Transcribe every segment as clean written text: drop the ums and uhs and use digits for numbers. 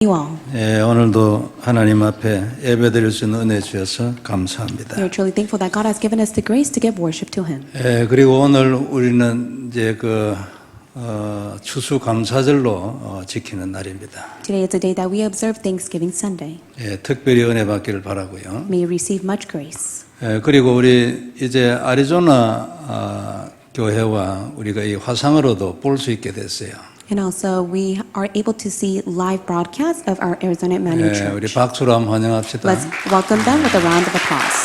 You all. 예, 오늘도 하나님 앞에 예배드릴 수 있는 은혜 주셔서 감사합니다. We are truly thankful that God has given us the grace to give worship to Him. 예, 그리고 오늘 우리는 이제 추수감사절로 지키는 날입니다. Today is the day that we observe Thanksgiving Sunday. 예, 특별히 은혜 받기를 바라고요. May you receive much grace. 예, 그리고 우리 이제 아리조나 교회와 우리가 이 화상으로도 볼 수 있게 됐어요. And also we are able to see live broadcasts of our Arizona Emmanuel 예, Church. 우리 박수로 한번 환영합시다. Let's welcome them with a round of applause.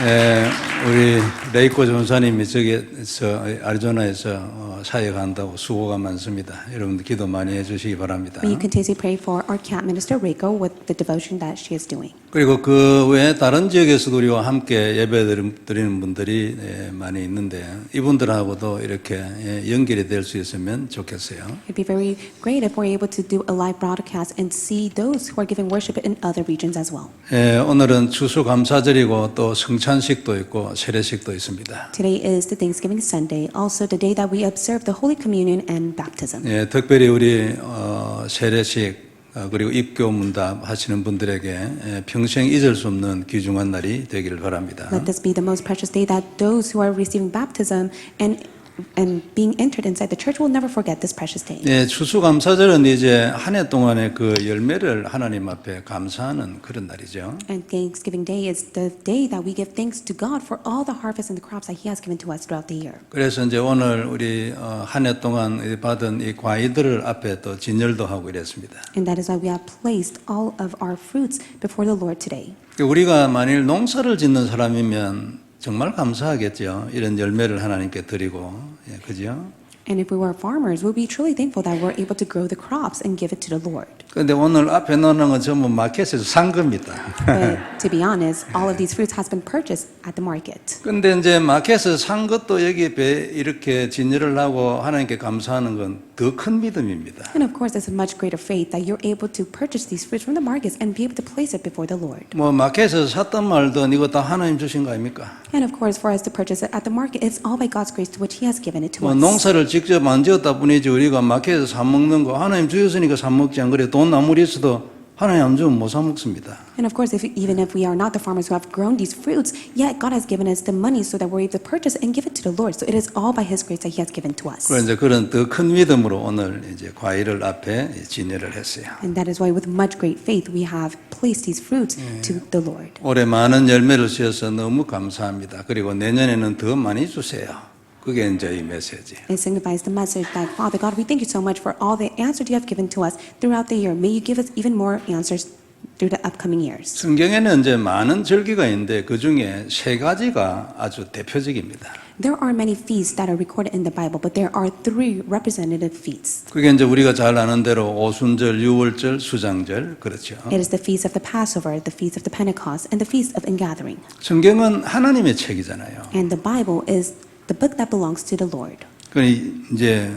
예, 우리 레이코 전사님이 저기서 아리조나에서 사역한다고 수고가 많습니다. 여러분들 기도 많이 해주시기 바랍니다. May you continuously pray for our camp minister Reiko with the devotion that she is doing. 그리고 그 외에 다른 지역에서도 우리와 함께 예배드리는 분들이 많이 있는데 이분들하고도 이렇게 연결이 될 수 있으면 좋겠어요. It'd be very great if we're able to do a live broadcast and see those who are giving worship in other regions as well. 예, 오늘은 추수감사절이고 또 성찬식도 있고 세례식도 있습니다. Today is the Thanksgiving Sunday, also the day that we observe the Holy Communion and baptism. 예, 특별히 우리 세례식 그리고 입교 문답 하시는 분들에게 평생 잊을 수 없는 귀중한 날이 되기를 바랍니다. Let this be the most precious day that those who are receiving baptism and being entered inside the church will never forget this precious day. 예, 추수감사절은 이제 한 해 동안의 그 열매를 하나님 앞에 감사하는 그런 날이죠. And Thanksgiving Day is the day that we give thanks to God for all the harvest and the crops that He has given to us throughout the year. 그래서 이제 오늘 우리 한 해 동안 받은 이 과일들을 앞에 또 진열도 하고 이랬습니다. And that is why we have placed all of our fruits before the Lord today. 우리가 만일 농사를 짓는 사람이면 정말 감사하겠죠. 이런 열매를 하나님께 드리고, 예, 그죠? And if we were farmers, we'll be truly thankful that we're able to grow the crops and give it to the Lord. 그런데 오늘 앞에 놓는 건 전부 마켓에서 산 겁니다. But to be honest, all of these fruits has been purchased at the market. 근데 이제 마켓에서 산 것도 여기에 이렇게 진열을 하고 하나님께 감사하는 건 더 큰 믿음입니다. And of course, it's a much greater faith that you're able to purchase these fruits from the markets and be able to place it before the Lord. 뭐 마켓에서 샀던 말든 이거 다 하나님 주신 거 아닙니까? And of course, for us to purchase it at the market, it's all by God's grace to which He has given it to 뭐 us. 농사를 직접 안 지었다 뿐이지 우리가 마켓에서 사 먹는 거 하나님 주셨으니까 사 먹지 안 그래 돈 아무리 있어도 하나님 안 주면 못 사 먹습니다. And of course, even if we are not the farmers who have grown these fruits, yet God has given us the money so that we're able to purchase and give it to the Lord. So it is all by His grace that He has given to us. 그래서 이제 그런 더 큰 믿음으로 오늘 이제 과일을 앞에 진열을 했어요. And that is why with much great faith we have placed these fruits to the Lord. 올해 많은 열매를 주셔서 너무 감사합니다. 그리고 내년에는 더 많이 주세요. 그게 이제 이 메시지. It signifies the message that, Father God, we thank you so much for all the answers you have given to us throughout the year. May you give us even more answers through the upcoming years. 성경에는 이제 많은 절기가 있는데 그 중에 세 가지가 아주 대표적입니다. There are many feasts that are recorded in the Bible, but there are three representative feasts. 그게 이제 우리가 잘 아는 대로 오순절, 유월절, 수장절 그렇죠. It is the feast of the Passover, the feast of the Pentecost, and the feast of Ingathering. 성경은 하나님의 책이잖아요. And the Bible is the book that belongs to the Lord. 그 이제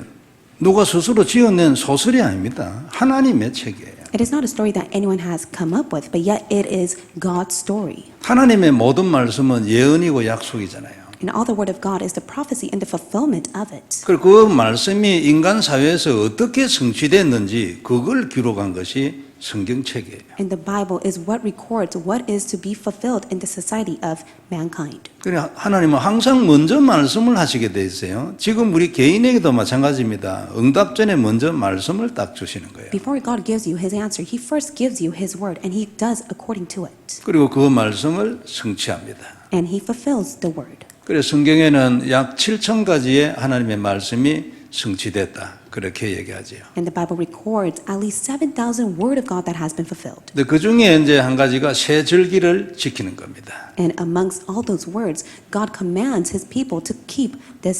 누가 스스로 지어낸 소설이 아닙니다. 하나님의 책이에요. It is not a story that anyone has come up with, but yet it is God's story. 하나님의 모든 말씀은 예언이고 약속이잖아요. And all the word of God is the prophecy and the fulfillment of it. 그리고 그 말씀이 인간 사회에서 어떻게 성취됐는지 그걸 기록한 것이 성경책이에요. And the Bible is what records what is to be fulfilled in the society of mankind. 그래 하나님은 항상 먼저 말씀을 하시게 돼 있어요. 지금 우리 개인에게도 마찬가지입니다. 응답 전에 먼저 말씀을 딱 주시는 거예요. Before God gives you His answer, He first gives you His word, and He does according to it. 그리고 그 말씀을 성취합니다. And He fulfills the word. 그래서 성경에는 약 7,000가지의 하나님의 말씀이 성취됐다. 그렇게 얘기하죠. And the Bible records at least 7,000 word of God that has been fulfilled. 근데 그 중에 이제 한 가지가 새 절기를 지키는 겁니다. And amongst all those words, God commands His people to keep the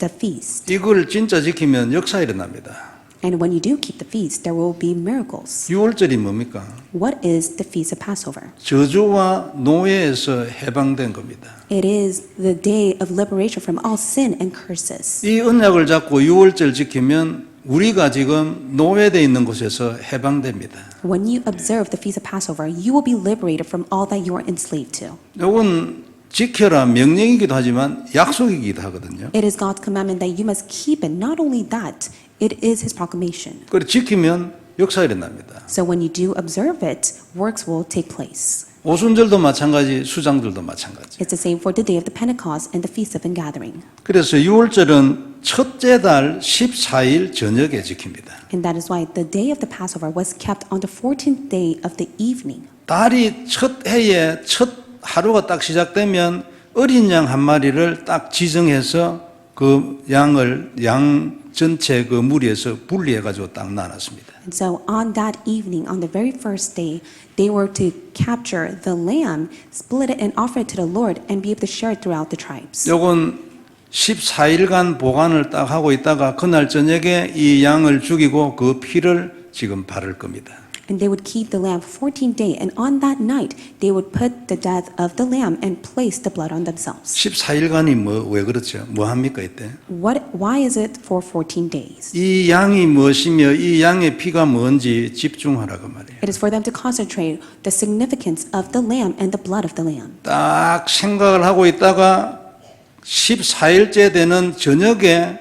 feast. 이걸 진짜 지키면 역사 일어납니다. And when you do keep the feast, there will be miracles. 유월절이 뭡니까? What is the feast of Passover? 저주와 노예에서 해방된 겁니다. It is the day of liberation from all sin and curses. 이 언약을 잡고 유월절 지키면 우리가 지금 노예되어 있는 곳에서 해방됩니다. When you observe the feast of Passover, you will be liberated from all that you are enslaved to. 이건 지켜라 명령이기도 하지만 약속이기도 하거든요. It is God's commandment that you must keep it. Not only that, It is His proclamation. 그걸 지키면 역사가 일어납니다. So when you do observe it, works will take place. 오순절도 마찬가지, 수장들도 마찬가지. It's the same for the day of the Pentecost and the Feast of Ingathering. 그래서 6월절은 첫째 달 14일 저녁에 지킵니다. And that is why the day of the Passover was kept on the 14th day of the evening. 달이 첫 해에 첫 하루가 딱 시작되면 어린 양 한 마리를 딱 지정해서 그 양을 양 전체 그 무리에서 분리해 가지고 딱 나눴습니다. And so on that evening, on the very first day, they were to capture the lamb, split it and offer it to the Lord and be able to share it throughout the tribes. 요건 14일간 보관을 딱 하고 있다가 그날 저녁에 이 양을 죽이고 그 피를 지금 바를 겁니다. And they would keep the lamb for 14 days, and on that night, they would put the death of the lamb and place the blood on themselves. 14일간이 왜 그렇죠? 뭐 합니까 이때? Why is it for 14 days? 이 양이 무엇이며 이 양의 피가 뭔지 집중하라고 말이에요. It is for them to concentrate the significance of the lamb and the blood of the lamb. 딱 생각을 하고 있다가 14일째 되는 저녁에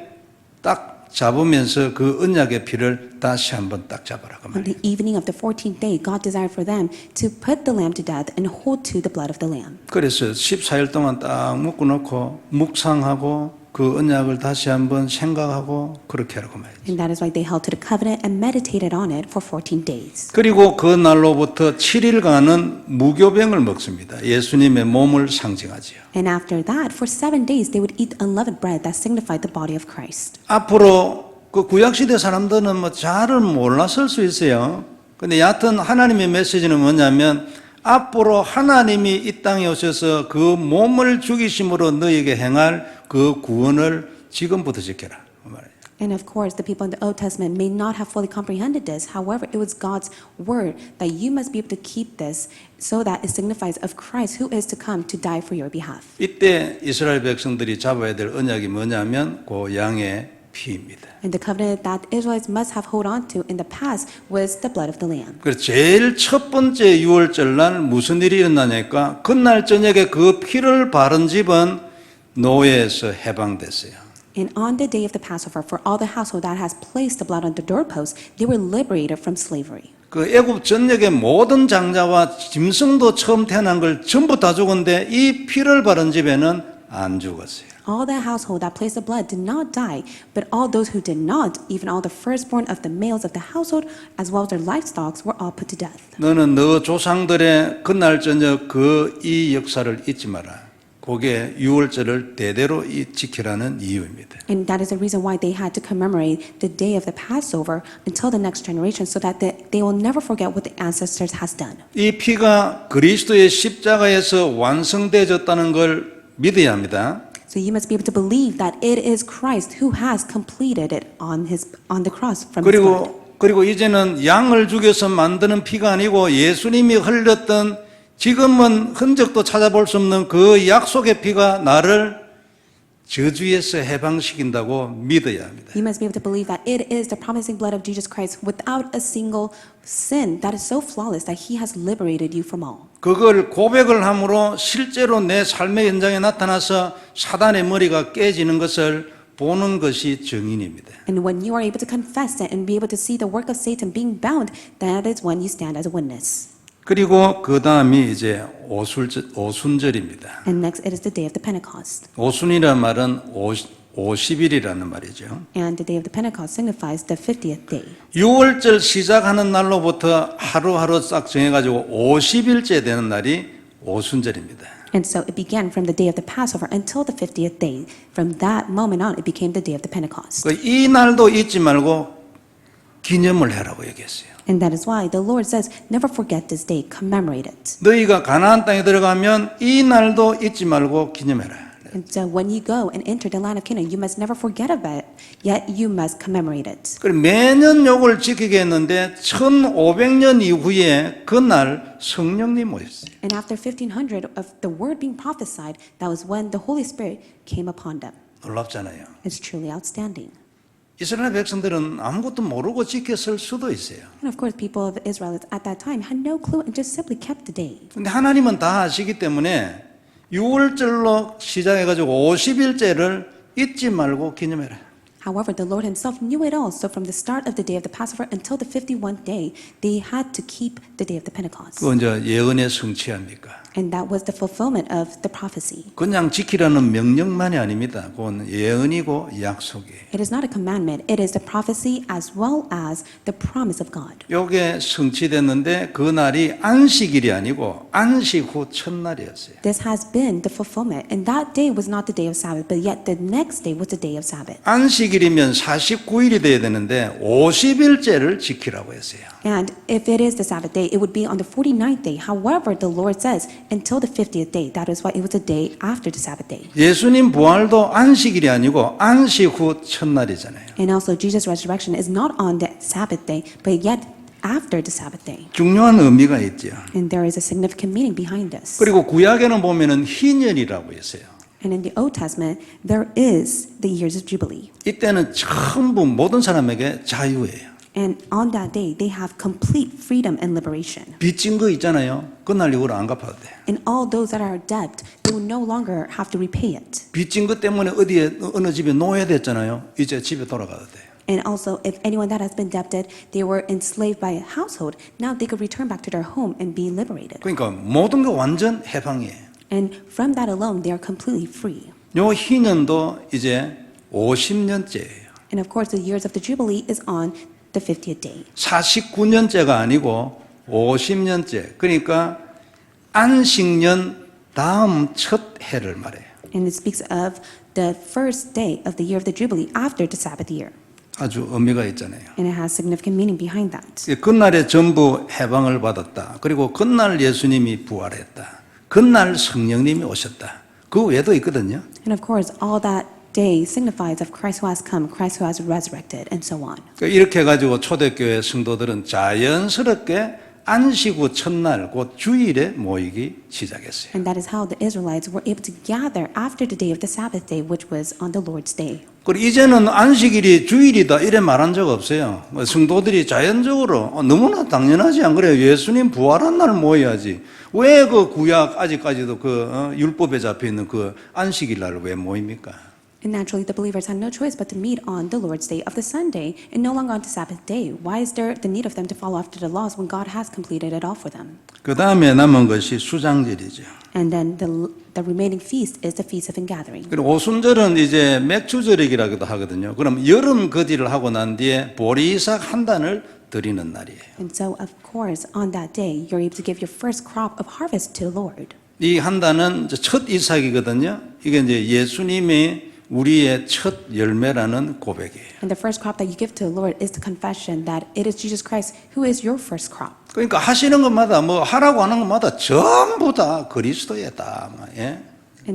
딱 잡으면서 그 언약의 피를 다시 한번 딱 잡으라고 On 말이에요. the evening of the 14th day, God desired for them to put the lamb to death and hold to the blood of the lamb. 그래서 14일 동안 딱 묶어 놓고 묵상하고 그 언약을 다시 한번 생각하고 그렇게 하라고 말이에요. And that is why they held to the covenant and meditated on it for 14 days. 그리고 그 날로부터 7일간은 무교병을 먹습니다. 예수님의 몸을 상징하지요. And after that, for 7 days, they would eat unleavened bread that signified the body of Christ. 앞으로 그 구약시대 사람들은 뭐 잘을 몰랐을 수 있어요. 근데 여하튼 하나님의 메시지는 뭐냐면 앞으로 하나님이 이 땅에 오셔서 그 몸을 죽이심으로 너희에게 행할 그 구원을 지금부터 지켜라. 그 말이에요. And of course, the people in the Old Testament may not have fully comprehended this. However, it was God's word that you must be able to keep this so that it signifies of Christ who is to come to die for your behalf. 이때 이스라엘 백성들이 잡아야 될 언약이 뭐냐면 그 양의 피입니다. And the covenant that Israelites must have hold on to in the past was the blood of the lamb. 그래서 제일 첫 번째 6월절 날 무슨 일이 일어나니까 그날 저녁에 그 피를 바른 집은 노예에서 해방됐어요. And on the day of the Passover, for all the household that has placed the blood on the doorpost, they were liberated from slavery. 그 애굽 전역의 모든 장자와 짐승도 처음 태어난 걸 전부 다 죽었는데 이 피를 바른 집에는 안 죽었어요. All the household that placed the blood did not die, but all those who did not, even all the firstborn of the males of the household, as well as their livestock, were all put to death. 너는 너 조상들의 그날 저녁 그 이 역사를 잊지 마라. 그게 6월절을 대대로 지키라는 이유입니다. And that is the reason why they had to commemorate the day of the Passover until the next generation, so that they will never forget what the ancestors has done. 이 피가 그리스도의 십자가에서 완성되어졌다는 걸 믿어야 합니다. So you must be able to believe that it is Christ who has completed it on the cross from His blood. 그리고 이제는 양을 죽여서 만드는 피가 아니고 예수님이 흘렸던 지금은 흔적도 찾아볼 수 없는 그 약속의 피가 나를 저주에서 해방시킨다고 믿어야 합니다. You must be able to believe that it is the promising blood of Jesus Christ without a single sin that is so flawless that He has liberated you from all. 그걸 고백을 함으로 실제로 내 삶의 현장에 나타나서 사단의 머리가 깨지는 것을 보는 것이 증인입니다. And when you are able to confess it and be able to see the work of Satan being bound, that is when you stand as a witness. 그리고 그 다음이 이제 오순절입니다. And next, it is the day of the Pentecost. 오순이라는 말은 50일이라는 말이죠. And the day of the Pentecost signifies the 50th day. 6월절 시작하는 날로부터 하루하루 싹 정해가지고 50일째 되는 날이 오순절입니다. And so it began from the day of the Passover until the 50th day. From that moment on, it became the day of the Pentecost. 이 날도 잊지 말고 기념을 해라고 얘기했어요. And that is why the Lord says, never forget this day, commemorate it. 너희가 가나안 땅에 들어가면 이 날도 잊지 말고 기념해라. And so when you go and enter the land of Canaan, you must never forget about it, yet you must commemorate it. 그리고 매년 요걸 지키게 했는데 1500년 이후에 그날 성령님 오셨어요. And after 1500 of the word being prophesied, that was when the Holy Spirit came upon them. 놀랍잖아요. It's truly outstanding. 이스라엘 백성들은 아무것도 모르고 지켰을 수도 있어요. And of course, people of Israel at that time had no clue and just simply kept the day. 근데 하나님은 다 아시기 때문에 6월절로 시작해가지고 50일째를 잊지 말고 기념해라. However, the Lord himself knew it all. So from the start of the day of the Passover until the 51st day, they had to keep the day of the Pentecost. 그건 이제 예언의 성취합니까? And that was the fulfillment of the prophecy. 그냥 지키라는 명령만이 아닙니다. 그건 예언이고 약속이에요. It is not a commandment. It is the prophecy as well as the promise of God. 요게 성취됐는데 그 날이 안식일이 아니고 안식 후 첫날이었어요. This has been the fulfillment. And that day was not the day of Sabbath, but yet the next day was the day of Sabbath. 안식일이면 49일이 돼야 되는데 50일째를 지키라고 했어요. And if it is the Sabbath day, it would be on the 49th day. However, the Lord says until the 50th day. That is why it was the day after the Sabbath day. 예수님 부활도 안식일이 아니고 안식 후 첫날이잖아요. And also Jesus' resurrection is not on the Sabbath day, but yet after the Sabbath day. 중요한 의미가 있죠. And there is a significant meaning behind this. 그리고 구약에는 보면은 희년이라고 했어요. And in the Old Testament, there is the years of Jubilee. 이때는 전부 모든 사람에게 자유예요. And on that day, they have complete freedom and liberation. 빚진 거 있잖아요. 그날 이후로 안 갚아도 돼. And all those that are debt, they will no longer have to repay it. 빚진 것 때문에 어디에 어느 집에 놓여야 됐잖아요. 이제 집에 돌아가도 돼. And also, if anyone that has been debted, they were enslaved by a household, now they could return back to their home and be liberated. 그러니까 모든 거 완전 해방이에요. And from that alone, they are completely free. 요 희년도 이제 50년째예요. And of course, the years of the Jubilee is on the 50th day. 49년째가 아니고 50년째. 그러니까 안식년 다음 첫 해를 말해요. And it speaks of the first day of the year of the Jubilee after the Sabbath year. 아주 의미가 있잖아요. And it has significant meaning behind that. 그날에 전부 해방을 받았다. 그리고 그날 예수님이 부활했다. 그날 성령님이 오셨다. 그 외에도 있거든요. And of course, all that day signifies of Christ who has come, Christ who has resurrected, and so on. 이렇게 해가지고 초대교회 성도들은 자연스럽게 안식 후 첫날 곧 주일에 모이기 시작했어요. And that is how the Israelites were able to gather after the day of the Sabbath day, which was on the Lord's day. 그리고 이제는 안식일이 주일이다 이래 말한 적 없어요. 성도들이 자연적으로 너무나 당연하지 안 그래요? 예수님 부활한 날 모여야지. 왜 그 구약 아직까지도 그 율법에 잡혀 있는 그 안식일 날 왜 모입니까? And naturally, the believers had no choice but to meet on the Lord's day of the Sunday and no longer on the Sabbath day. Why is there the need of them to follow after the laws when God has completed it all for them? 그 다음에 남은 것이 수장절이죠. And then the remaining feast is the Feast of Ingathering. 그리고 오순절은 이제 맥주절이라고도 하거든요. 그럼 여름 거지를 하고 난 뒤에 보리삭 한 단을 드리는 날이에요. And so, of course, on that day, you're able to give your first crop of harvest to the Lord. 이 한 단은 첫 이삭이거든요. 이게 이제 예수님이 우리의 첫 열매라는 고백이에요. And the first crop that you give to the Lord is the confession that it is Jesus Christ who is your first crop. 그러니까 하시는 것마다 뭐 하라고 하는 것마다 전부 다 그리스도에 다 예?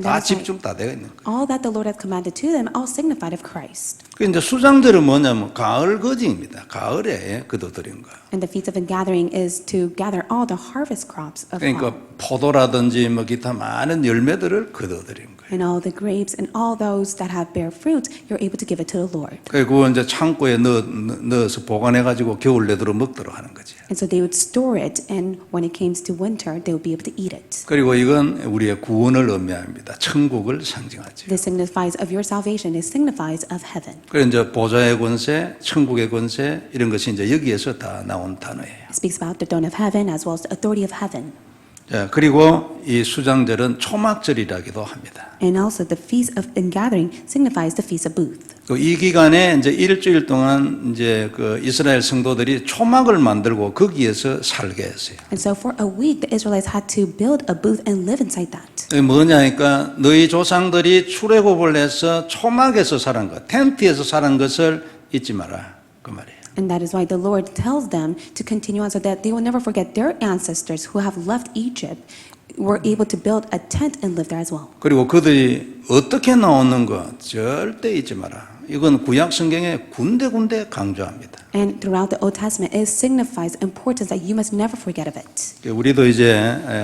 다 집중 다 되어 있는 거예요. All that the Lord has commanded to them, all signified of Christ. 그 이제 수장절은 뭐냐면 가을 거지입니다. 가을에 거둬들인 거예요. And the Feast of Ingathering is to gather all the harvest crops of 그러니까 God. 포도라든지 뭐 기타 많은 열매들을 거둬들인 거예요. And all the grapes and all those that have bear fruit, you're able to give it to the Lord. 그리고 이제 창고에 넣어서 보관해 가지고 겨울 내도록 먹도록 하는 거지. And so they would store it, and when it came to winter, they would be able to eat it. 그리고 이건 우리의 구원을 의미합니다. 천국을 상징하죠. This signifies of your salvation. It signifies of heaven. 그래서 이제 보좌의 권세, 천국의 권세 이런 것이 이제 여기에서 다 나온 단어예요. It speaks about the throne of heaven as well as the authority of heaven. 자, 그리고 이 수장절은 초막절이라기도 합니다. And also the Feast of Ingathering signifies the Feast of Booth. 이 기간에 이제 일주일 동안 이제 그 이스라엘 성도들이 초막을 만들고 거기에서 살게 했어요. And so for a week, the Israelites had to build a booth and live inside that. 그게 뭐냐니까 너희 조상들이 출애굽을 해서 초막에서 살은 것, 텐트에서 살은 것을 잊지 마라 그 말이에요. And that is why the Lord tells them to continue on so that they will never forget their ancestors who have left Egypt were able to build a tent and live there as well. 그리고 그들이 어떻게 나오는 것 절대 잊지 마라. 이건 구약 성경에 군데군데 강조합니다. And throughout the Old Testament, it signifies importance that you must never forget of it. 우리도 이제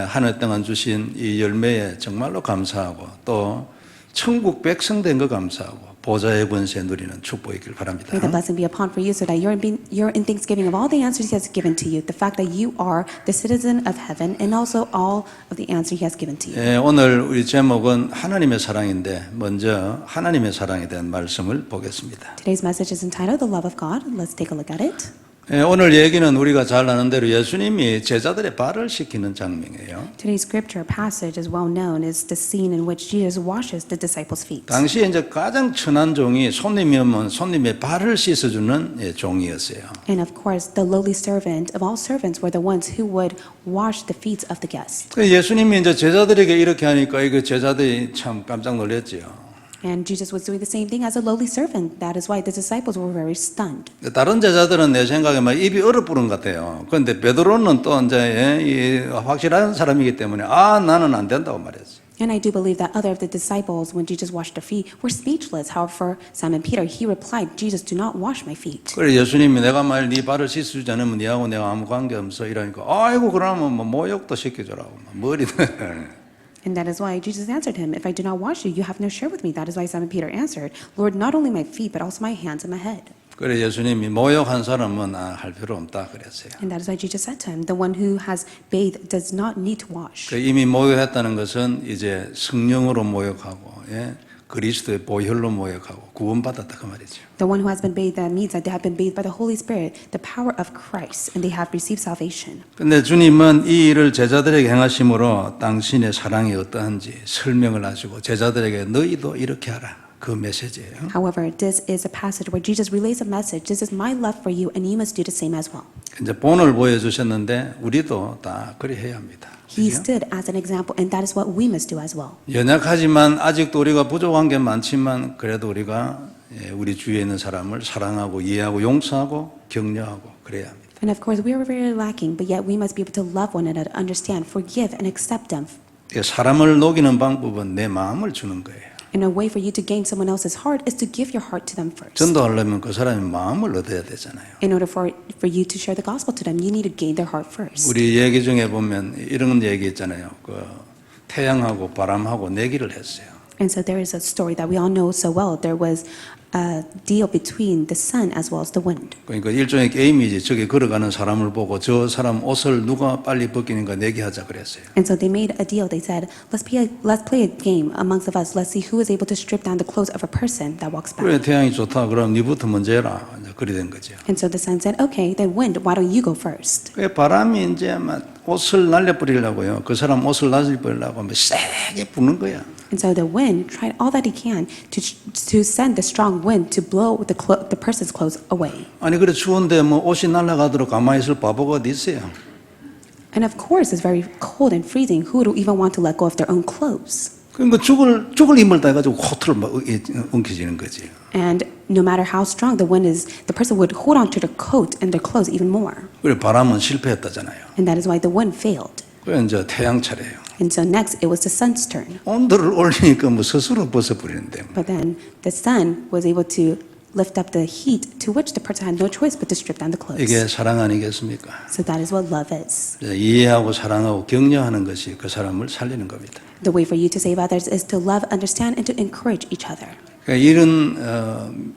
하늘 동안 주신 이 열매에 정말로 감사하고 또 천국 백성 된 거 감사하고 보좌의 권세 누리는 축복이길 바랍니다. May the blessing be upon for you so that you're in thanksgiving of all the answers He has given to you, the fact that you are the citizen of heaven and also all of the answer He has given to you. 오늘 우리 제목은 하나님의 사랑인데 먼저 하나님의 사랑에 대한 말씀을 보겠습니다. Today's message is entitled The Love of God. Let's take a look at it. 오늘 얘기는 우리가 잘 아는 대로 예수님이 제자들의 발을 씻기는 장면이에요. Today's scripture passage is well known as the scene in which Jesus washes the disciples' feet. 당시에 이제 가장 천한 종이 손님이 오면 손님의 발을 씻어주는 종이었어요. And of course, the lowly servant of all servants were the ones who would wash the feet of the guests. 예수님이 이제 제자들에게 이렇게 하니까 이거 제자들이 참 깜짝 놀랐지요. And Jesus was doing the same thing as a lowly servant. That is why the disciples were very stunned. 다른 제자들은 내 생각에 막 입이 얼어붙은 것 같아요. 그런데 베드로는 또 이제 확실한 사람이기 때문에 나는 안 된다고 말했어요. And I do believe that other of the disciples, when Jesus washed their feet, were speechless. However, Simon Peter, he replied, Jesus, do not wash my feet. 그래 예수님이 내가 만일 네 발을 씻어주지 않으면 네하고 내가 아무 관계 없어 이러니까 아이고 그러면 뭐 모욕도 시켜주라고 머리도 And that is why Jesus answered him, if I do not wash you, you have no share with me. That is why Simon Peter answered, Lord, not only my feet, but also my hands and my head. 그래 예수님이 모욕한 사람은 할 필요 없다 그랬어요. And that is why Jesus said to him, the one who has bathed does not need to wash. 이미 모욕했다는 것은 이제 성령으로 모욕하고 그리스도의 보혈로 모욕하고 구원받았다 그 말이죠. The one who has been bathed, that means that they have been bathed by the Holy Spirit, the power of Christ, and they have received salvation. 근데 주님은 이 일을 제자들에게 행하심으로 당신의 사랑이 어떠한지 설명을 하시고 제자들에게 너희도 이렇게 하라. 그 메시지예요. However, this is a passage where Jesus relays a message. This is my love for you, and you must do the same as well. 이제 본을 보여주셨는데 우리도 다 그리 해야 합니다. He 그죠? stood as an example, and that is what we must do as well. 연약하지만 아직도 우리가 부족한 게 많지만 그래도 우리가 우리 주위에 있는 사람을 사랑하고 이해하고 용서하고 격려하고 그래야 합니다. And of course, we are very lacking, but yet we must be able to love one another, understand, forgive, and accept them. 사람을 녹이는 방법은 내 마음을 주는 거예요. And a way for you to gain someone else's heart is to give your heart to them first. 전도하려면 그 사람의 마음을 얻어야 되잖아요. In order for you to share the gospel to them, you need to gain their heart first. 우리 얘기 중에 보면 이런 얘기 있잖아요. 그 태양하고 바람하고 내기를 했어요. And so there is a story that we all know so well. There was a deal between the sun as well as the wind. 그러니까 일종의 게임이지. 저기 걸어가는 사람을 보고 저 사람 옷을 누가 빨리 벗기는가 내기하자 그랬어요. And so they made a deal. They said, let's play a game amongst of us. Let's see who is able to strip down the clothes of a person that walks by. 그래 태양이 좋다. 그럼 니부터 먼저 해라. 이제 그리 된 거죠. And so the sun said, okay, then wind, why don't you go first? 그 바람이 이제 막 옷을 날려버리려고요. 그 사람 옷을 날려버리려고 막 세게 부는 거야. And so the wind tried all that he can to send the strong wind to blow the person's clothes away. 아니 그래 추운데 뭐 옷이 날아가도록 가만히 있을 바보가 어디 있어요? And of course, it's very cold and freezing. Who would even want to let go of their own clothes? 그러니까 죽을 힘을 다해가지고 코트를 막 엉켜지는 거지. And no matter how strong the wind is, the person would hold on to their coat and their clothes even more. 그래 바람은 실패했다잖아요. And that is why the wind failed. 그래 이제 태양 차례예요. And so next, it was the sun's turn. 온도를 올리니까 뭐 스스로 벗어버리는데. But then the sun was able to lift up the heat, to which the person had no choice but to strip down the clothes. 이게 사랑 아니겠습니까? So that is what love is. 이해하고 사랑하고 격려하는 것이 그 사람을 살리는 겁니다. The way for you to save others is to love, understand, and to encourage each other. 그러니까 이런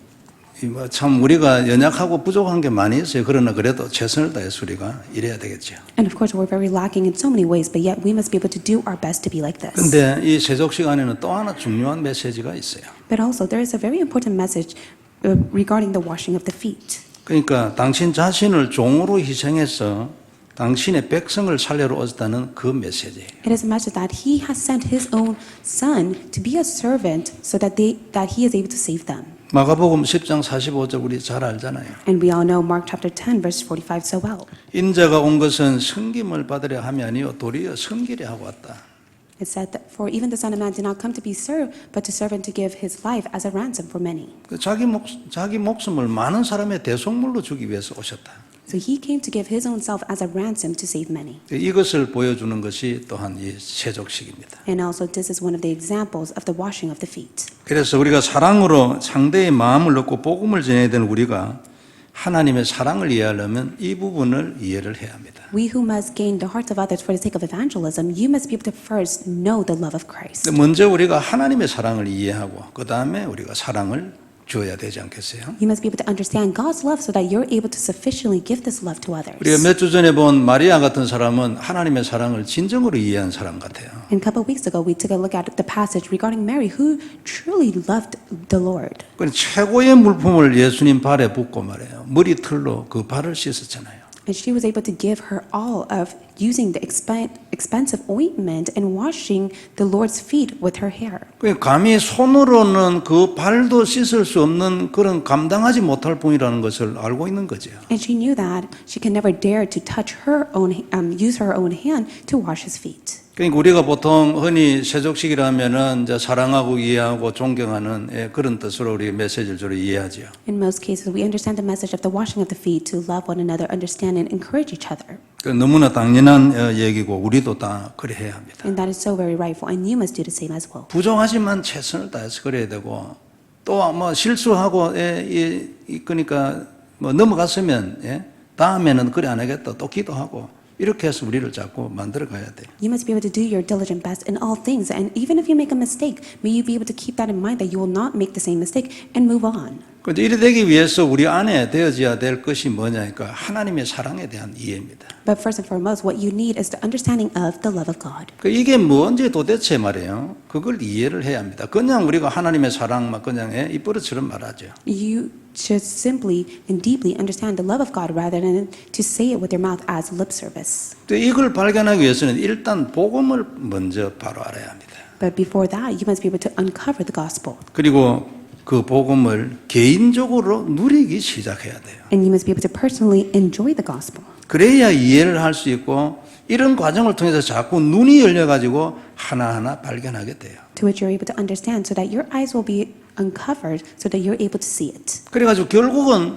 참 우리가 연약하고 부족한 게 많이 있어요. 그러나 그래도 최선을 다해서 우리가 일해야 되겠죠. And of course, we're very lacking in so many ways, but yet we must be able to do our best to be like this. 근데 이 세족 시간에는 또 하나 중요한 메시지가 있어요. But also, there is a very important message regarding the washing of the feet. 그러니까 당신 자신을 종으로 희생해서 당신의 백성을 살려러 오셨다는 그 메시지예요. It is a message that He has sent His own Son to be a servant so that He is able to save them. 마가복음 10장 45절 우리 잘 알잖아요. And we all know Mark chapter 10, verse 45 so well. 인자가 온 것은 섬김을 받으려 함이 아니요 도리어 섬기려 하고 왔다. It said that for even the Son of Man did not come to be served, but to serve and to give His life as a ransom for many. 자기 목숨을 많은 사람의 대속물로 주기 위해서 오셨다. So He came to give His own self as a ransom to save many. 이것을 보여주는 것이 또한 이 세족식입니다. And also this is one of the examples of the washing of the feet. 그래서 우리가 사랑으로 상대의 마음을 얻고 복음을 전해야 되는 우리가 하나님의 사랑을 이해하려면 이 부분을 이해를 해야 합니다. We who must gain the hearts of others for the sake of evangelism, you must be able to first know the love of Christ. 근데 먼저 우리가 하나님의 사랑을 이해하고 그 다음에 우리가 사랑을 줘야 되지 않겠어요? You must be able to understand God's love so that you're able to sufficiently give this love to others. 우리가 몇 주 전에 본 마리아 같은 사람은 하나님의 사랑을 진정으로 이해한 사람 같아요. And a couple of weeks ago, we took a look at the passage regarding Mary, who truly loved the Lord. 최고의 물품을 예수님 발에 붓고 말해요. 머리털로 그 발을 씻었잖아요. And she was able to give her all of using the expensive ointment and washing the Lord's feet with her hair. 감히 손으로는 그 발도 씻을 수 없는 그런 감당하지 못할 뿐이라는 것을 알고 있는 거죠. And she knew that she could never dare to touch her own, use her own hand to wash his feet. 그러니까 우리가 보통 흔히 세족식이라면은 이제 사랑하고 이해하고 존경하는 그런 뜻으로 우리 메시지를 주로 이해하죠. In most cases, we understand the message of the washing of the feet to love one another, understand and encourage each other. 너무나 당연한 얘기고 우리도 다 그래 해야 합니다. And that is so very rightful, and you must do the same as well. 부정하지만 최선을 다해서 그래야 되고 또 뭐 실수하고 그러니까 뭐 넘어갔으면 다음에는 그래 안 하겠다 또 기도하고 이렇게 해서 우리를 자꾸 만들어 가야 돼요. You must be able to do your diligent best in all things, and even if you make a mistake, may you be able to keep that in mind that you will not make the same mistake and move on. 그런데 이래 되기 위해서 우리 안에 되어져야 될 것이 뭐냐니까 하나님의 사랑에 대한 이해입니다. But first and foremost, what you need is the understanding of the love of God. 이게 뭔지 도대체 말이에요. 그걸 이해를 해야 합니다. 그냥 우리가 하나님의 사랑 막 그냥 입버릇처럼 말하죠. You should simply and deeply understand the love of God rather than to say it with your mouth as lip service. 이걸 발견하기 위해서는 일단 복음을 먼저 바로 알아야 합니다. But before that, you must be able to uncover the gospel. 그리고 그 복음을 개인적으로 누리기 시작해야 돼요. And you must be able to personally enjoy the gospel. 그래야 이해를 할 수 있고 이런 과정을 통해서 자꾸 눈이 열려가지고 하나하나 발견하게 돼요. To which you're able to understand so that your eyes will be uncovered so that you're able to see it. 그래가지고 결국은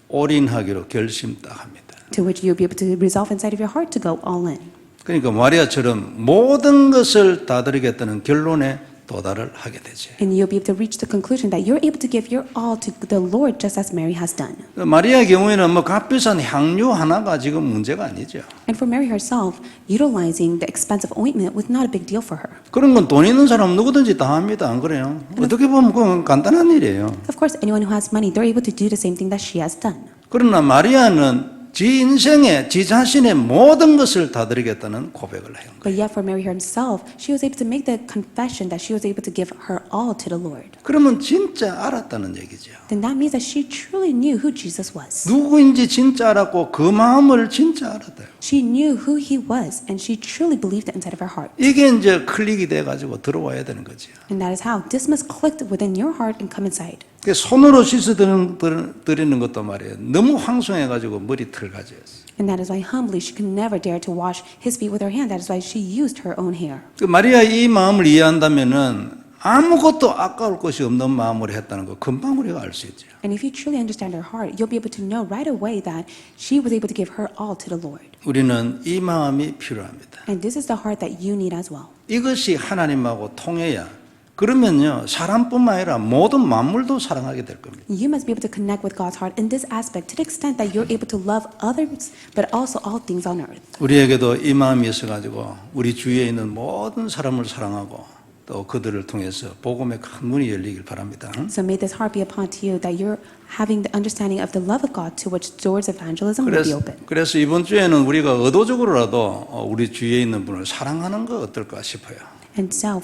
올인하기로 결심 딱 합니다. To which you'll be able to resolve inside of your heart to go all in. 그러니까 마리아처럼 모든 것을 다 드리겠다는 결론에 도달을 하게 되죠. And you'll be able to reach the conclusion that you're able to give your all to the Lord just as Mary has done. 마리아의 경우에는 뭐 값비싼 향유 하나가 지금 문제가 아니죠. And for Mary herself, utilizing the expensive ointment was not a big deal for her. 그런 건 돈 있는 사람 누구든지 다 합니다. 안 그래요? 어떻게 보면 그건 간단한 일이에요. Of course, anyone who has money, they're able to do the same thing that she has done. 그러나 마리아는 지 인생에 지 자신의 모든 것을 다 드리겠다는 고백을 해요. But yet for Mary herself, she was able to make the confession that she was able to give her all to the Lord. 그러면 진짜 알았다는 얘기죠. Then that means that she truly knew who Jesus was. 누구인지 진짜 알았고 그 마음을 진짜 알았대요. She knew who he was, and she truly believed it inside of her heart. 이게 이제 클릭이 돼가지고 들어와야 되는 거죠. And that is how this must click within your heart and come inside. 손으로 씻어드리는 것도 말이에요. 너무 황송해가지고 머리털 가져였어요. And that is why humbly she could never dare to wash his feet with her hand. That is why she used her own hair. 마리아 이 마음을 이해한다면은 아무것도 아까울 것이 없는 마음으로 했다는 거 금방 우리가 알 수 있죠. And if you truly understand her heart, you'll be able to know right away that she was able to give her all to the Lord. 우리는 이 마음이 필요합니다. And this is the heart that you need as well. 이것이 하나님하고 통해야 그러면요 사람뿐만 아니라 모든 만물도 사랑하게 될 겁니다. You must be able to connect with God's heart in this aspect to the extent that you're able to love others, but also all things on earth. 우리에게도 이 마음이 있어가지고 우리 주위에 있는 모든 사람을 사랑하고 또 그들을 통해서 복음의 큰 문이 열리길 바랍니다. So may this heart be upon to you that you're having the understanding of the love of God to which doors of evangelism will be open. 그래서 이번 주에는 우리가 의도적으로라도 우리 주위에 있는 분을 사랑하는 거 어떨까 싶어요. And so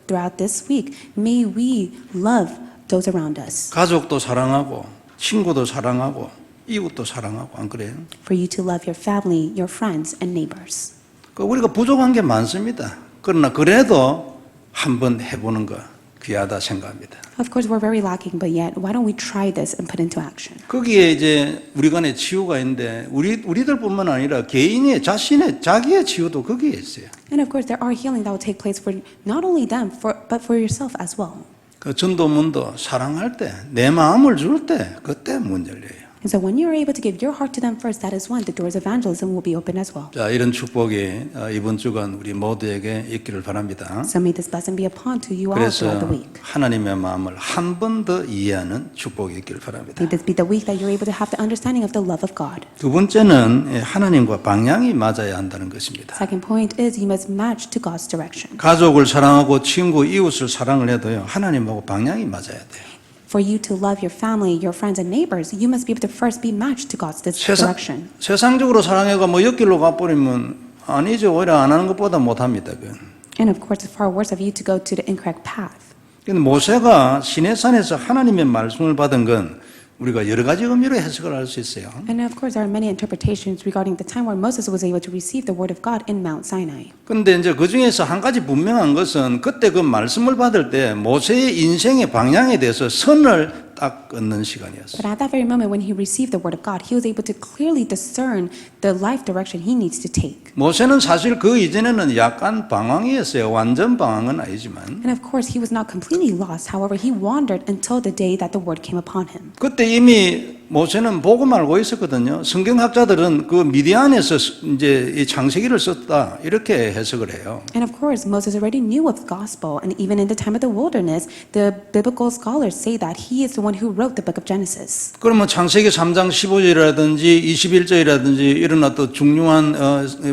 throughout this week, may we love those around us. 가족도 사랑하고 친구도 사랑하고 이웃도 사랑하고 안 그래요? For you to love your family, your friends, and neighbors. 우리가 부족한 게 많습니다. 그러나 그래도 한번 해보는 거 귀하다 생각합니다. Of course, we're very lacking, but yet, why don't we try this and put into action? 거기에 이제 우리 간에 치유가 있는데 우리들뿐만 아니라 개인의 자기의 치유도 거기에 있어요. And of course, there are healing that will take place for not only them, but for yourself as well. 그 전도문도 사랑할 때, 내 마음을 줄 때, 그때 문 열려요. And so when you're able to give your heart to them first, that is when the doors of evangelism will be open as well. 자, 이런 축복이 이번 주간 우리 모두에게 있기를 바랍니다. So may this blessing be upon to you all throughout 그래서 the week. 하나님의 마음을 한 번 더 이해하는 축복이 있기를 바랍니다. May this be the week that you're able to have the understanding of the love of God. 두 번째는 하나님과 방향이 맞아야 한다는 것입니다. Second point is you must match to God's direction. 가족을 사랑하고 친구, 이웃을 사랑을 해도요, 하나님하고 방향이 맞아야 돼요. For you to love your family, your friends and neighbors, you must be able to first be matched to God's direction. 세상적으로 사랑해가 뭐 옆길로 가버리면 아니죠. 오히려 안 하는 것보다 못합니다. And of course, it's far worse of you to go to the incorrect path. 근데 모세가 시내산에서 하나님의 말씀을 받은 건 우리가 여러 가지 의미로 해석을 할 수 있어요. And of course, there are many interpretations regarding the time where Moses was able to receive the word of God in Mount Sinai. 근데 이제 그 중에서 한 가지 분명한 것은 그때 그 말씀을 받을 때 모세의 인생의 방향에 대해서 선을 딱 끊는 시간이었어요. But at that very moment when he received the word of God, he was able to clearly discern the life direction he needs to take. 모세는 사실 그 이전에는 약간 방황이었어요. 완전 방황은 아니지만. And of course, he was not completely lost. However, he wandered until the day that the word came upon him. 그때 이미 모세는 보고 말고 있었거든요. 성경학자들은 그 미디안에서 이제 이 창세기를 썼다 이렇게 해석을 해요. And of course, Moses already knew of the gospel, and even in the time of the wilderness, the biblical scholars say that he is the one who wrote the book of Genesis. 그러면 창세기 3장 15절이라든지 21절이라든지 이런 어떤 중요한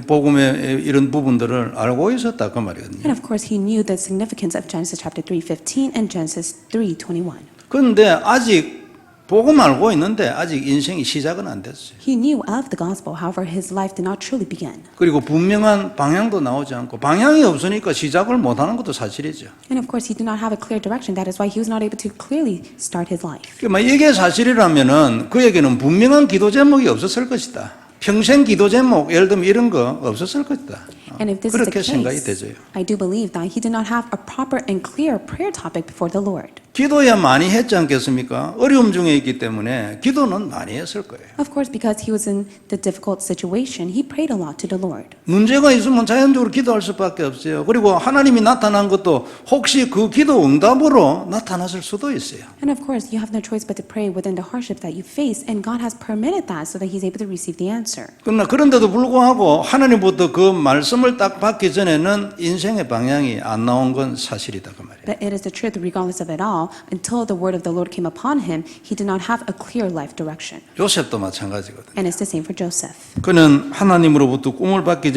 복음의 이런 부분들을 알고 있었다 그 말이거든요. And of course, he knew the significance of Genesis chapter 3:15 and Genesis 3:21. 그런데 아직 복음 알고 있는데 아직 인생이 시작은 안 됐어요. He knew of the gospel, however, his life did not truly begin. 그리고 분명한 방향도 나오지 않고 방향이 없으니까 시작을 못하는 것도 사실이죠. And of course, he did not have a clear direction. That is why he was not able to clearly start his life. 그러니까 이게 사실이라면은 그에게는 분명한 기도 제목이 없었을 것이다. 평생 기도 제목, 예를 들면 이런 거 없었을 것이다. And if this is the 그렇게 생각이 case, 되죠. I do believe that he did not have a proper and clear prayer topic before the Lord. 기도야 많이 했지 않겠습니까? 어려움 중에 있기 때문에 기도는 많이 했을 거예요. Of course, because he was in the difficult situation, he prayed a lot to the Lord. 문제가 있으면 자연적으로 기도할 수밖에 없어요. 그리고 하나님이 나타난 것도 혹시 그 기도 응답으로 나타났을 수도 있어요. And of course, you have no choice but to pray within the hardship that you face, and God has permitted that so that he's able to receive the answer. 그러나 그런데도 불구하고 하나님부터 그 말씀을 딱 받기 전에는 인생의 방향이 안 나온 건 사실이다 그 말이에요. But it is the truth, regardless of it all, until the word of the Lord came upon him, he did not have a clear life direction. 요셉도 마찬가지거든요. And it's the same for Joseph. 그는 하나님으로부터 꿈을 받기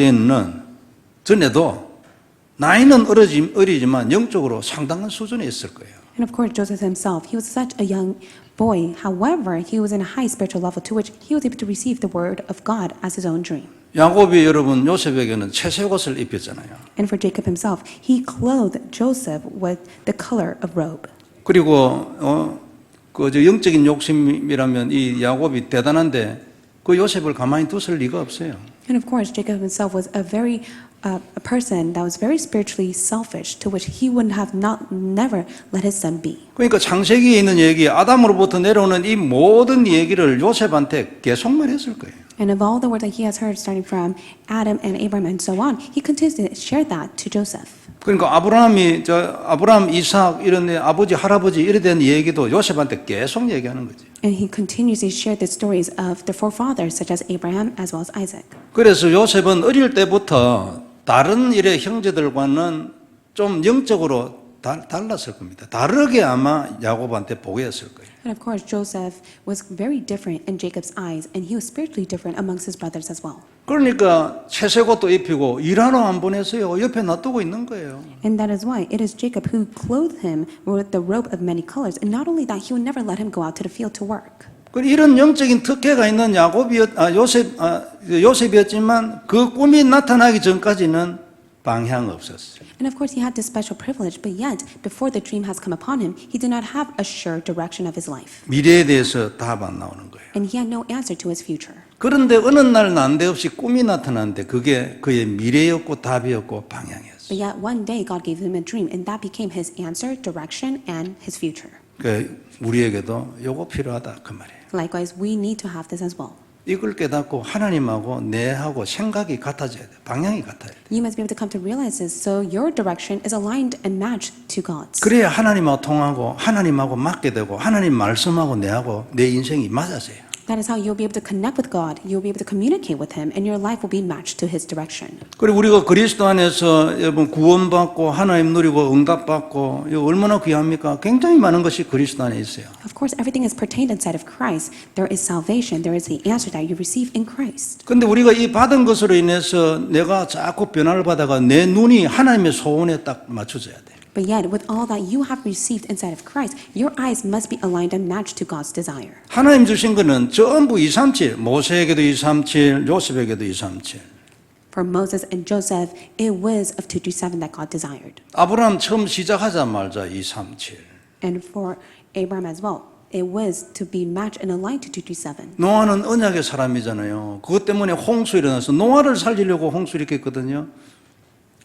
전에도 나이는 어리지만 영적으로 상당한 수준에 있을 거예요. And of course, Joseph himself, he was such a young boy. However, he was in a high spiritual level to which he was able to receive the word of God as his own dream. 야곱이 여러분 요셉에게는 채색 옷을 입혔잖아요. And for Jacob himself, he clothed Joseph with the color of robe. 그리고 그 영적인 욕심이라면 이 야곱이 대단한데 그 요셉을 가만히 두실 리가 없어요. And of course, Jacob himself was a person that was very spiritually selfish, to which he would have never let his son be. 그러니까 창세기에 있는 얘기, 아담으로부터 내려오는 이 모든 얘기를 요셉한테 계속 말했을 거예요. And of all the words that he has heard, starting from Adam and Abraham and so on, he continues to share that to Joseph. 그러니까 아브라함, 이삭 이런 아버지, 할아버지 이래 된 얘기도 요셉한테 계속 얘기하는 거지. And he continues to share the stories of the forefathers, such as Abraham as well as Isaac. 그래서 요셉은 어릴 때부터 다른 일의 형제들과는 좀 영적으로 달랐을 겁니다. 다르게 아마 야곱한테 보였을 거예요. And of course, Joseph was very different in Jacob's eyes, and he was spiritually different amongst his brothers as well. 그러니까 채색 옷도 입히고 일하러 안 보내서요. 옆에 놔두고 있는 거예요. And that is why it is Jacob who clothed him with the robe of many colors. And not only that, he would never let him go out to the field to work. 이런 영적인 특혜가 있는 요셉이었지만 그 꿈이 나타나기 전까지는 방향 없었어요. And of course, he had this special privilege, but yet, before the dream has come upon him, he did not have a sure direction of his life. 미래에 대해서 답 안 나오는 거예요. And he had no answer to his future. 그런데 어느 날 난데없이 꿈이 나타났는데 그게 그의 미래였고 답이었고 방향이었어요. But yet, one day, God gave him a dream, and that became his answer, direction, and his future. 우리에게도 요거 필요하다 그 말이에요. Likewise, we need to have this as well. 이걸 깨닫고 하나님하고 내하고 생각이 같아져야 돼. 방향이 같아야 돼. You must be able to come to realize this, so your direction is aligned and matched to God's. 그래야 하나님하고 통하고 하나님하고 맞게 되고 하나님 말씀하고 내하고 내 인생이 맞아져요. That is how you'll be able to connect with God. You'll be able to communicate with Him, and your life will be matched to His direction. 그리고 우리가 그리스도 안에서 여러분 구원받고 하나님 누리고 응답받고 이거 얼마나 귀합니까? 굉장히 많은 것이 그리스도 안에 있어요. Of course, everything is pertained inside of Christ. There is salvation. There is the answer that you receive in Christ. 근데 우리가 이 받은 것으로 인해서 내가 자꾸 변화를 받아가 내 눈이 하나님의 소원에 딱 맞춰져야 돼. But yet, with all that you have received inside of Christ, your eyes must be aligned and matched to God's desire. 하나님 주신 거는 전부 237, 모세에게도 237, 요셉에게도 237. For Moses and Joseph, it was of 237 that God desired. 아브라함 처음 시작하자마자 237. And for Abraham as well, it was to be matched and aligned to 237. 노아는 언약의 사람이잖아요. 그것 때문에 홍수 일어나서 노아를 살리려고 홍수 일으켰거든요.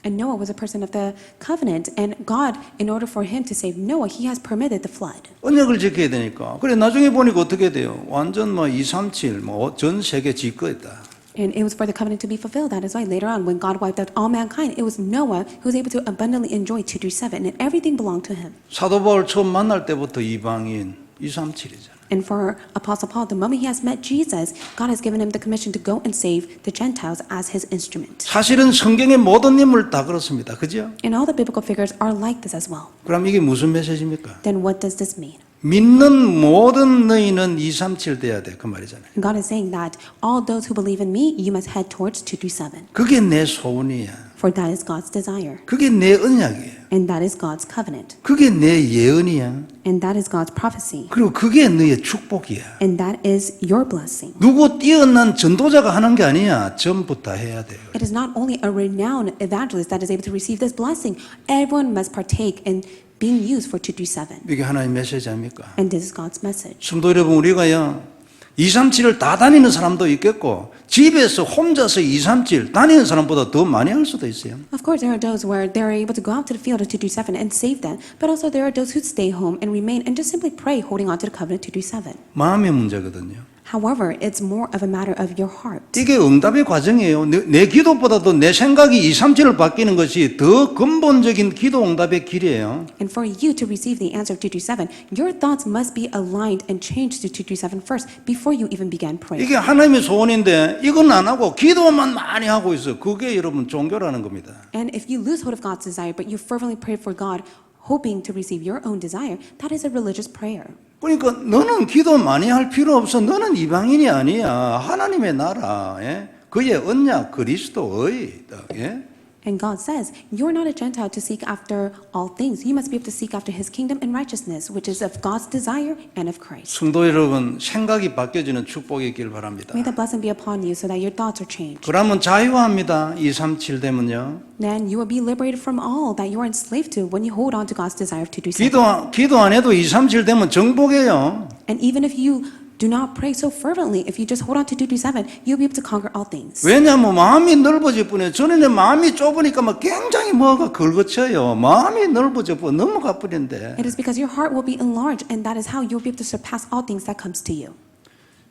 And Noah was a person of the covenant, and God, in order for him to save Noah, he has permitted the flood. 언약을 지켜야 되니까. 그래 나중에 보니까 어떻게 돼요? 완전 237, 전 세계 지거했다. And it was for the covenant to be fulfilled. That is why later on, when God wiped out all mankind, it was Noah who was able to abundantly enjoy 237, and everything belonged to him. 사도 바울 처음 만날 때부터 이방인 237이잖아요. And for Apostle Paul, the moment he has met Jesus, God has given him the commission to go and save the Gentiles as his instrument. 사실은 성경의 모든 인물 다 그렇습니다. 그죠? And all the biblical figures are like this as well. 그럼 이게 무슨 메시지입니까? Then what does this mean? 믿는 모든 너희는 237 돼야 돼. 그 말이잖아요. God is saying that all those who believe in me, you must head towards 237. 그게 내 소원이야. For that is God's desire. 그게 내 언약이에요. And that is God's covenant. 그게 내 예언이야. And that is God's prophecy. 그리고 그게 너의 축복이야. And that is your blessing. 누구 뛰어난 전도자가 하는 게 아니야. 전부 다 해야 돼요. It is not only a renowned evangelist that is able to receive this blessing. Everyone must partake in being used for 237. 이게 하나님 메시지 아닙니까? And this is God's message. 성도 여러분, 우리가요 237을 다 다니는 사람도 있겠고 집에서 혼자서 237 다니는 사람보다 더 많이 할 수도 있어요. Of course, there are those where they're able to go out to the field of 237 and save them. But also there are those who stay home and remain and just simply pray, holding on to the covenant 237. 마음의 문제거든요. However, it's more of a matter of your heart. 이게 응답의 과정이에요. 내 기도보다도 내 생각이 237을 바뀌는 것이 더 근본적인 기도 응답의 길이에요. And for you to receive the answer of 237, your thoughts must be aligned and changed to 237 first before you even began praying. 이게 하나님의 소원인데 이건 안 하고 기도만 많이 하고 있어. 그게 여러분 종교라는 겁니다. And if you lose hold of God's desire, but you fervently pray for God, hoping to receive your own desire, that is a religious prayer. 그러니까 너는 기도 많이 할 필요 없어. 너는 이방인이 아니야. 하나님의 나라, 예? 그의 언약 그리스도의, 예? And God says, you're not a Gentile to seek after all things. You must be able to seek after His kingdom and righteousness, which is of God's desire and of Christ. 성도 여러분, 생각이 바뀌어지는 축복이 있길 바랍니다. May the blessing be upon you so that your thoughts are changed. 그러면 자유합니다. 237 되면요. Then you will be liberated from all that you are enslaved to when you hold on to God's desire of 237. 기도 안 해도 237 되면 정복이에요. And even if you do not pray so fervently, if you just hold on to 237, you'll be able to conquer all things. 왜냐하면 마음이 넓어질 뿐이에요. 전에는 마음이 좁으니까 막 굉장히 뭐가 걸거쳐요. 마음이 넓어져 넘어가 버린데. It is because your heart will be enlarged, and that is how you'll be able to surpass all things that comes to you.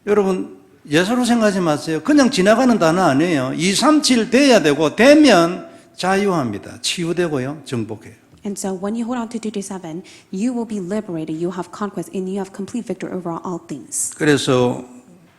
여러분 예사로 생각하지 마세요. 그냥 지나가는 단어 아니에요. 237 돼야 되고 되면 자유합니다. 치유되고요. 정복해요. And so when you hold on to 237, you will be liberated, you have conquest, and you have complete victory over all things. 그래서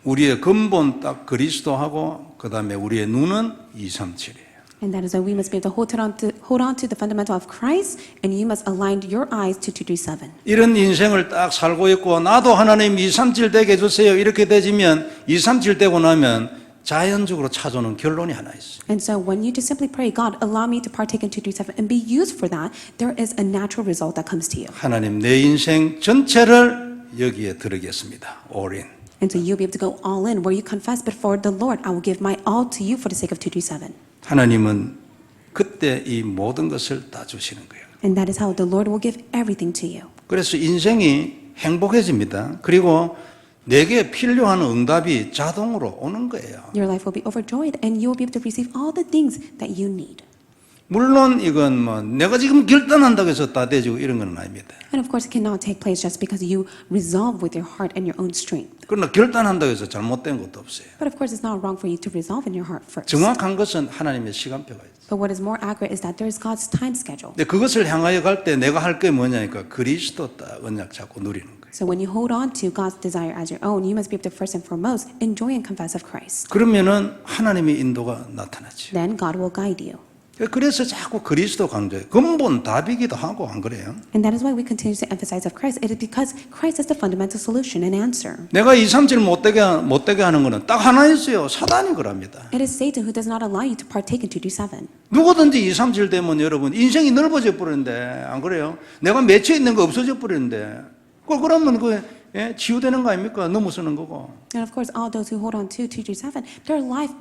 우리의 근본 딱 그리스도하고 그다음에 우리의 눈은 237이에요. And that is why we must be able to hold on to the fundamental of Christ, and you must align your eyes to 237. 이런 인생을 딱 살고 있고 나도 하나님 237 되게 해주세요. 이렇게 되지면 237 되고 나면 자연적으로 찾아오는 결론이 하나 있어요. And so when you just simply pray, God, allow me to partake in 237 and be used for that, there is a natural result that comes to you. 하나님 내 인생 전체를 여기에 드리겠습니다. All in. And so you'll be able to go all in, where you confess before the Lord, I will give my all to you for the sake of 237. 하나님은 그때 이 모든 것을 다 주시는 거예요. And that is how the Lord will give everything to you. 그래서 인생이 행복해집니다. 그리고 내게 필요한 응답이 자동으로 오는 거예요. Your life will be overjoyed, and you will be able to receive all the things that you need. 물론 이건 뭐 내가 지금 결단한다고 해서 다 되지고 이런 건 아닙니다. And of course, it cannot take place just because you resolve with your heart and your own strength. 그러나 결단한다고 해서 잘못된 것도 없어요. But of course, it's not wrong for you to resolve in your heart first. 정확한 것은 하나님의 시간표가 있어요. But what is more accurate is that there is God's time schedule. 근데 그것을 향하여 갈 때 내가 할 게 뭐냐니까 그리스도 딱 언약 잡고 누리는 거예요. So when you hold on to God's desire as your own, you must be able to first and foremost enjoy and confess of Christ. 그러면은 하나님의 인도가 나타나지. Then God will guide you. 그래서 자꾸 그리스도 강조해요. 근본 답이기도 하고 안 그래요? And that is why we continue to emphasize of Christ. It is because Christ is the fundamental solution and answer. 내가 237 못되게 하는 거는 딱 하나 있어요. 사단이 그럽니다. It is Satan who does not allow you to partake in 227. 누구든지 237 되면 여러분 인생이 넓어져 버리는데 안 그래요? 내가 맺혀 있는 거 없어져 버리는데 그러면 치유되는 거 아닙니까? 넘어서는 거고. And of course, all those who hold on to 227, their life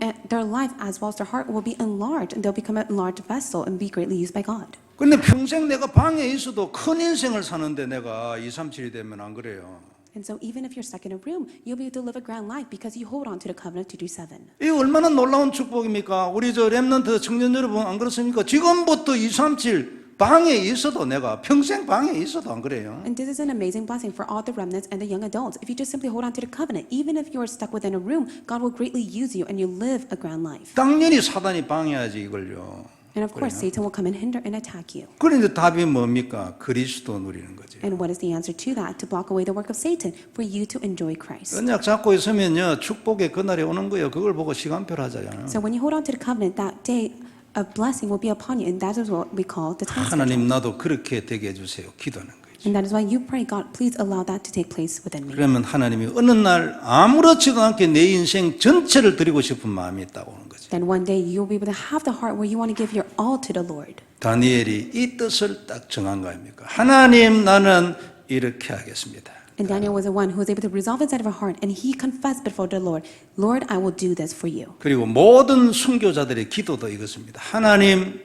as well as their heart will be enlarged, and they'll become an enlarged vessel and be greatly used by God. 근데 평생 내가 방에 있어도 큰 인생을 사는데 내가 237이 되면 안 그래요. And so even if you're stuck in a room, you'll be able to live a grand life because you hold on to the covenant 227. 이 얼마나 놀라운 축복입니까? 우리 저 렘넌트 청년 여러분 안 그렇습니까? 지금부터 237 방에 있어도 내가 평생 방에 있어도 안 그래요? And this is an amazing blessing for all the remnants and the young adults. If you just simply hold on to the covenant, even if you're stuck within a room, God will greatly use you and you live a grand life. 당연히 사단이 방해하지 이걸요. And of course, Satan will come and hinder and attack you. 그런데 답이 뭡니까? 그리스도 누리는 거지. And what is the answer to that? To block away the work of Satan, for you to enjoy Christ. 언약 잡고 있으면요 축복의 그날이 오는 거예요. 그걸 보고 시간표를 하잖아요. So when you hold on to the covenant, that day a blessing will be upon you, and that is what we call the time schedule. 하나님 나도 그렇게 되게 해주세요. 기도하는 거예요. And that is why you pray, God, please allow that to take place within me. 그러면 하나님이 어느 날 아무렇지도 않게 내 인생 전체를 드리고 싶은 마음이 있다고 하는 거지. Then one day you'll be able to have the heart where you want to give your all to the Lord. 다니엘이 이 뜻을 딱 정한 거 아닙니까? 하나님 나는 이렇게 하겠습니다. And Daniel was the one who was able to resolve inside of her heart, and he confessed before the Lord, Lord, I will do this for you. 그리고 모든 순교자들의 기도도 이것입니다. 하나님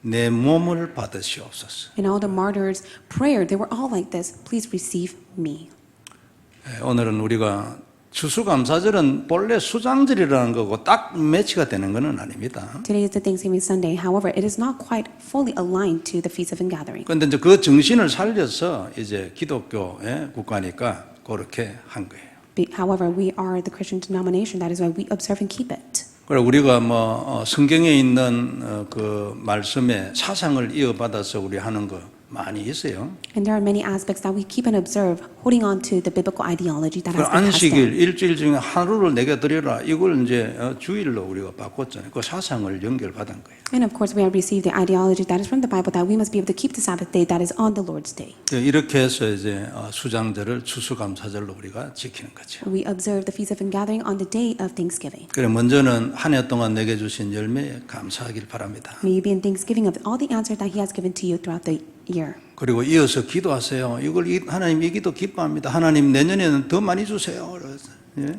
내 몸을 받으시옵소서. And all the martyrs' prayer, they were all like this, please receive me. 오늘은 우리가 추수감사절은 본래 수장절이라는 거고 딱 매치가 되는 것은 아닙니다. Today is the Thanksgiving Sunday. However, it is not quite fully aligned to the Feast of Ingathering. 그런데 이제 그 정신을 살려서 이제 기독교의 국가니까 그렇게 한 거예요. However, we are the Christian denomination. That is why we observe and keep it. 그리고 우리가 성경에 있는 그 말씀의 사상을 이어받아서 우리 하는 거 많이 있어요. And there are many aspects that we keep and observe, holding on to the biblical ideology that 그 has been passed down. 안식일 일주일 중에 하루를 내게 드려라 이걸 이제 주일로 우리가 바꿨잖아요. 그 사상을 연결받은 거예요. And of course, we have received the ideology that is from the Bible that we must be able to keep the Sabbath day that is on the Lord's day. 이렇게 해서 이제 수장절을 추수감사절로 우리가 지키는 거죠. We observe the Feast of Ingathering on the day of Thanksgiving. 그래 먼저는 한 해 동안 내게 주신 열매에 감사하길 바랍니다. May you be in thanksgiving of all the answers that He has given to you throughout the year. 그리고 이어서 기도하세요. 이걸 하나님 이 기도 기뻐합니다. 하나님 내년에는 더 많이 주세요. 예?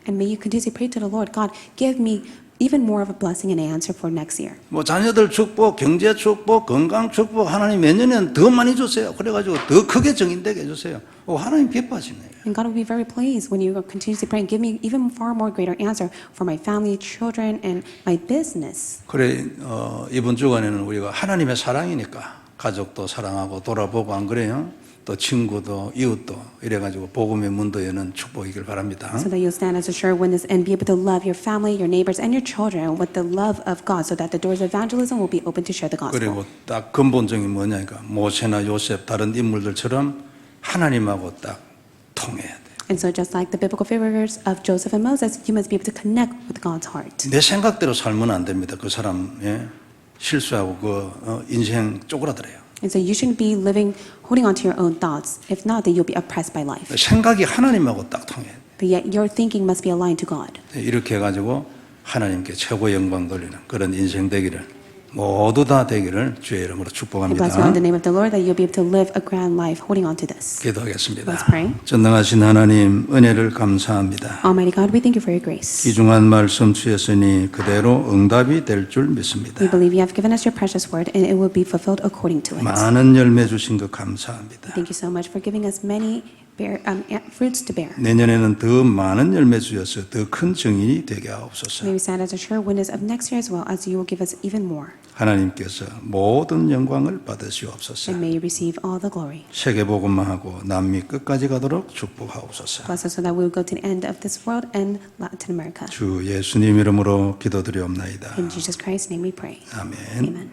And may you continue to pray to the Lord, God, give me even more of a blessing and an answer for next year. 뭐 자녀들 축복, 경제 축복, 건강 축복 하나님 내년에는 더 많이 주세요. 그래가지고 더 크게 정인되게 해주세요. 하나님 기뻐하시네요. And God will be very pleased when you continue to pray and give me even far more greater answer for my family, children, and my business. 그래 이번 주간에는 우리가 하나님의 사랑이니까 가족도 사랑하고 돌아보고 안 그래요? 또 친구도 이웃도 이래가지고 복음의 문도 여는 축복이길 바랍니다. So that you'll stand as a sure witness and be able to love your family, your neighbors, and your children with the love of God, so that the doors of evangelism will be open to share the gospel. 그리고 딱 근본적인 뭐냐니까 모세나 요셉 다른 인물들처럼 하나님하고 딱 통해야 돼. And so just like the biblical figures of Joseph and Moses, you must be able to connect with God's heart. 내 생각대로 살면 안 됩니다. 그 사람 실수하고 그 인생 쪼그라들어요. And so you shouldn't be living, holding on to your own thoughts. If not, then you'll be oppressed by life. 생각이 하나님하고 딱 통해야 돼. But yet your thinking must be aligned to God. 이렇게 해가지고 하나님께 최고 영광 돌리는 그런 인생 되기를 모두 다 되기를 주의 이름으로 I 축복합니다. bless you in the name of the Lord that you'll be able to live a grand life holding on to this. 기도하겠습니다. Let's pray. 전능하신 하나님 은혜를 감사합니다. Almighty God, we thank you for your grace. 귀중한 말씀 주셨으니 그대로 응답이 될 줄 믿습니다. We believe you have given us your precious word and it will be fulfilled according to it. 많은 열매 주신 것 감사합니다. Thank you so much for giving us many fruits to bear. 내년에는 더 많은 열매 주셔서 더 큰 증인이 되게 하옵소서. May we stand as a sure witness of next year as well, as you will give us even more. 하나님께서 모든 영광을 받으시옵소서. And may you receive all the glory. 세계복음화하고 남미 끝까지 가도록 축복하옵소서. Bless us so that we will go to the end of this world and Latin America. 주 예수님 이름으로 기도드리옵나이다. In Jesus Christ's name we pray. 아멘. Amen.